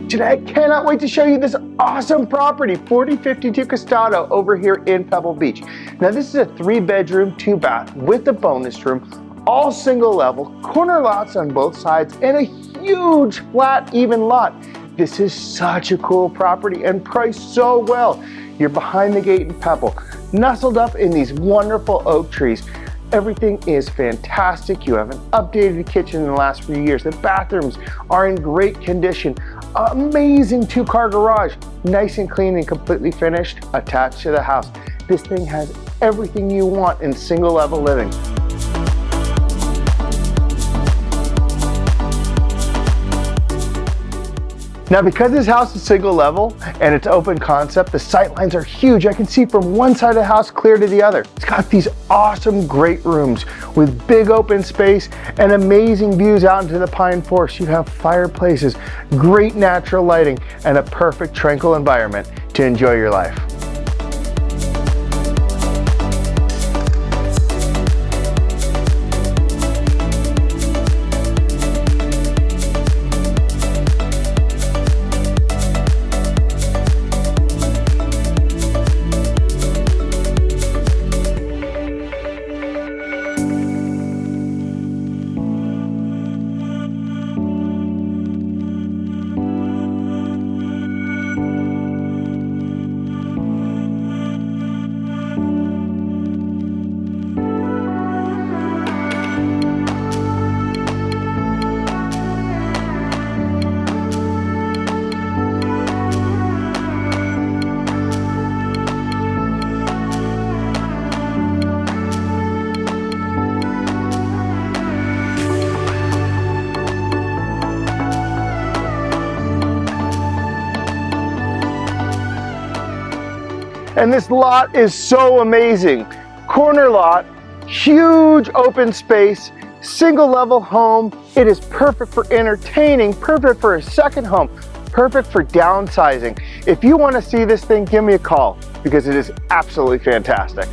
Today, I cannot wait to show you this awesome property, 4052 Costado over here in Pebble Beach. Now this is a 3-bedroom, 2-bath with a bonus room, all single level, corner lots on both sides, and a huge flat even lot. This is such a cool property and priced so well. You're behind the gate in Pebble, nestled up in these wonderful oak trees. Everything is fantastic. You have an updated kitchen in the last few years. The bathrooms are in great condition. Amazing 2-car garage, nice and clean and completely finished, attached to the house. This thing has everything you want in single level living. Now, because this house is single level and it's open concept, the sight lines are huge. I can see from one side of the house clear to the other. It's got these awesome great rooms with big open space and amazing views out into the pine forest. You have fireplaces, great natural lighting, and a perfect tranquil environment to enjoy your life. And this lot is so amazing. Corner lot, huge open space, single level home. It is perfect for entertaining, perfect for a second home, perfect for downsizing. If you want to see this thing, give me a call because it is absolutely fantastic.